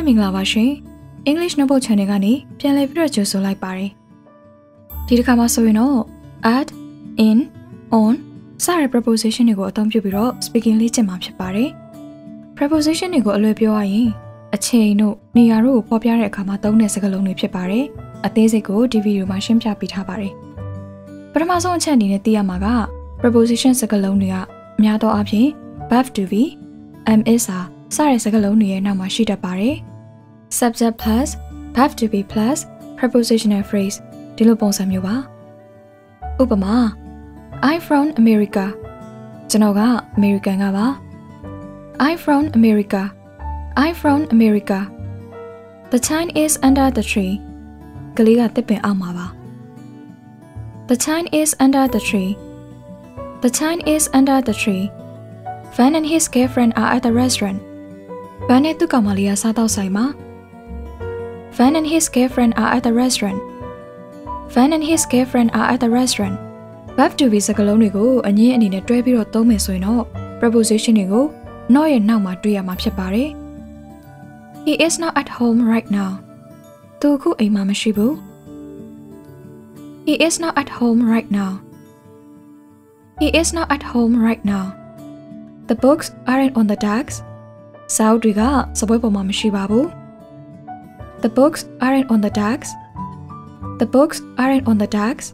မင်္ဂလာပါရှင် English Notebook Channel ကနေပြန်လည်ပြီးတော့ကြိုဆိုလိုက်ပါတယ်ဒီတစ်ခါမှာဆိုရင်တော့ at in on စတဲ့ preposition တွေကိုအသုံးပြုပြီးတော့ speaking လေ့ကျင့်မှာဖြစ်ပါတယ် preposition တွေကိုအလွယ်ပြောရရင်အချိန်တို့နေရာတို့ကိုဖော်ပြတဲ့အခါမှာသုံးတဲ့စကားလုံးတွေဖြစ်ပါတယ်အသေးစိတ်ကိုဒီဗီဒီယိုမှာရှင်းပြပေးထားပါတယ်ပထမဆုံးအချက်အနေနဲ့သိရမှာက preposition စကားလုံးတွေကအများသောအားဖြင့် verb to be am is စတဲ့စကားလုံးတွေရဲ့နောက်မှာရှိတတ်ပါတယ် subject plus verb to be plus prepositional phrase ဒီလိုပုံစံမျိုးပါဥပမာ I'm from America ကျွန်တော်က American ကပါ I'm from America I'm from America The child is under the tree ကလေးကတစ်ပင်အောက်မှာပါ The child is under the tree The child is under the tree Van and his girlfriend are at the restaurant Van နဲ့သူ့ကောင်မလေးကစားသောက်ဆိုင်မှာ Van and his girlfriend are at the restaurant Van and his girlfriend are at the restaurant verb to be စကားလုံးတွေကိုအငြင်းအနေနဲ့တွဲပြီးတော့သုံးမယ်ဆိုရင်တော့ preposition တွေကို not ရဲ့နောက်မှာတွေ့ရမှာဖြစ်ပါတယ် He is not at home right now သူအခုအိမ်မှာမရှိဘူး He is not at home right now He is not at home right now The books aren't on the desks စာအုပ်တွေကစပွဲပေါ်မှာမရှိပါဘူး The books aren't on the desks The books aren't on the desks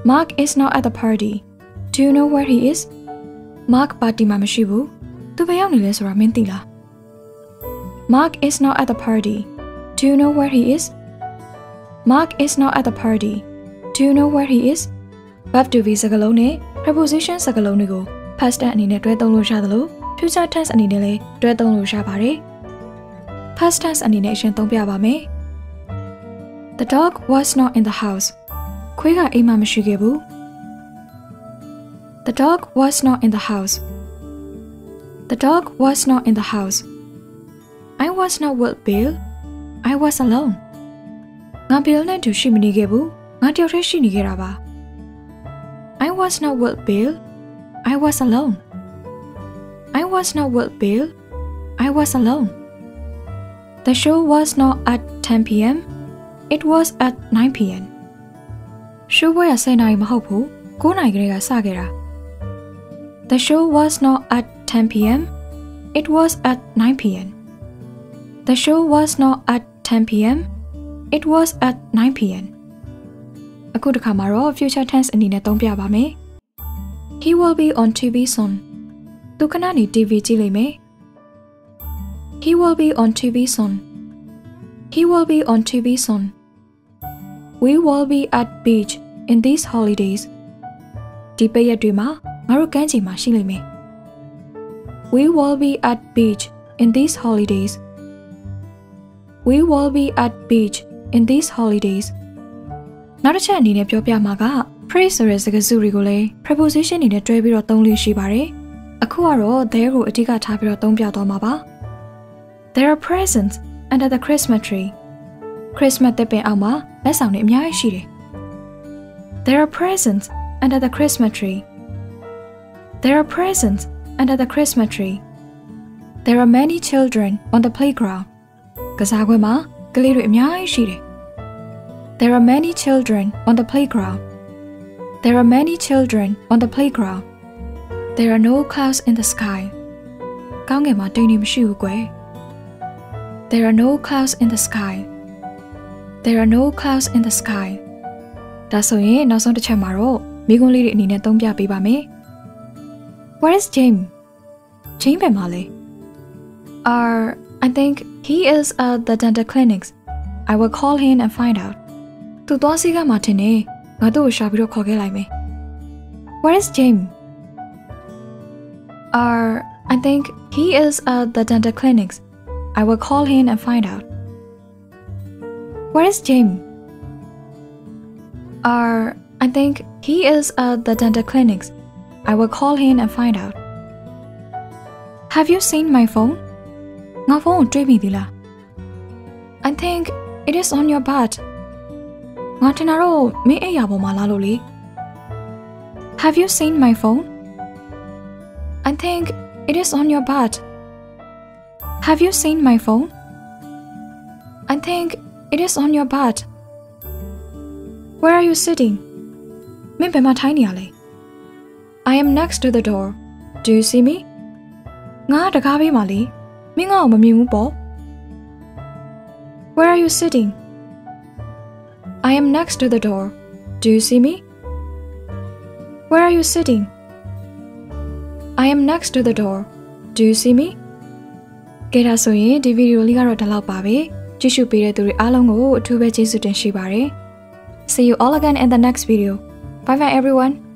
Mark is not at the party. Do you know where he is? Mark party မှာမရှိဘူး။သူဘယ်ရောက်နေလဲဆိုတာမင်းသိလား Mark is not at the party. Do you know where he is? Mark is not at the party. Do you know where he is? Verb to be စကားလုံးနဲ့ preposition စကားလုံးတွေကို past tense အနေနဲ့တွဲသုံးလို့ရသလို future tense အနေနဲ့လည်းတွဲသုံးလို့ရပါတယ်။ past tense အနေနဲ့အရင်သုံးပြပါမယ်။ The dog was not in the house. ခွေးကအိမ်မှာမရှိခဲ့ဘူး The dog was not in the house. The dog was not in the house. I was not with Bill. I was alone. ငါ Bill နဲ့တူရှိမနေခဲ့ဘူးငါတယောက်တည်းရှိနေခဲ့တာပါ I was not with Bill. I was alone. I was not with Bill. I was alone. The show was not at 10 p.m. It was at 9 p.m. ရှိုးပွဲက10 နာရီမဟုတ်ဘူး9 နာရီကလေးကစခဲ့တာ The show was not at 10 p.m. It was at 9 p.m. The show was not at 10 p.m. It was at 9 p.m. အခုတစ်ခါမှာတော့ future tense အနေနဲ့သုံးပြပါမယ် He will be on TV soon. သူခဏနေ TV ကြည့်လိမ့်မယ် He will be on TV soon. He will be on TV soon. We will be at beach in these holidays. ဒီပိတ်ရက်တွေမှာငါတို့ကမ်းခြေမှာရှိလိမ့်မယ် We will be at beach in these holidays. We will be at beach in these holidays. နောက်တစ်ချက်အနေနဲ့ပြောပြမှာက phrase ဆိုတဲ့စကားစုတွေကိုလည်း preposition အနေနဲ့တွဲပြီးတော့သုံးလို့ရှိပါတယ်အခုကတော့ there ကိုအဓိကထားပြီးတော့သုံးပြသွားမှာပါ There are presents under the Christmas tree. Christmas သစ်ပင်အောက်မှာလက်ဆောင်တွေအများကြီးရှိတယ် There are presents under the Christmas tree. There are presents under the Christmas tree. There are many children on the playground. ကစားကွင်းမှာကလေးတွေအများကြီးရှိတယ် There are many children on the playground. There are many children on the playground. There are no clouds in the sky. ကောင်းကင်မှာတိမ်တွေမရှိဘူးကွယ် There are no clouds in the sky. There are no clouds in the sky. ဒါဆိုရင်နောက်ဆုံးတစ်ချက်မှာတော့မိကွန်းလေးတွေအနေနဲ့သုံးပြပေးပါမယ် Where is James? James ဘယ်မှာလဲ I think he is at the dental clinics. I will call him and find out. သူသွားစီကမှာထင်တယ်ငါတို့ကိုရှာပြီးတော့ခေါ်ခဲ့လိုက်မယ် Where is James? I think he is at the dental clinics. I will call him and find out. Where is James? I think he is at the dental clinics. I will call him and find out. Have you seen my phone? ငါဖုန်းကိုတွေ့မိသလား I think it is on your bed. ငါထင်တာတော့မင်းအိပ်ယာပေါ်မှာလားလို့လေ Have you seen my phone? I think it is on your bed. Have you seen my phone? think it is on your butt. Where are you sitting? မင်းဘယ်မှာထိုင်နေရလဲ I am next to the door. Do you see me? ငါတကားဘေးမှာလေမင်းငါ့ကိုမမြင်ဘူးပေါ့ Where are you sitting? I am next to the door. Do you see me? Where are you sitting? I am next to the door. Do you see me? ကဲဒါဆိုရင်ဒီဗီဒီယိုလေးကတော့ဒီလောက်ပါပဲကြည့်ရှုပေးတဲ့သူတွေအားလုံးကိုအထူးပဲကျေးဇူးတင်ရှိပါတယ် See you all again in the next video. Bye bye everyone.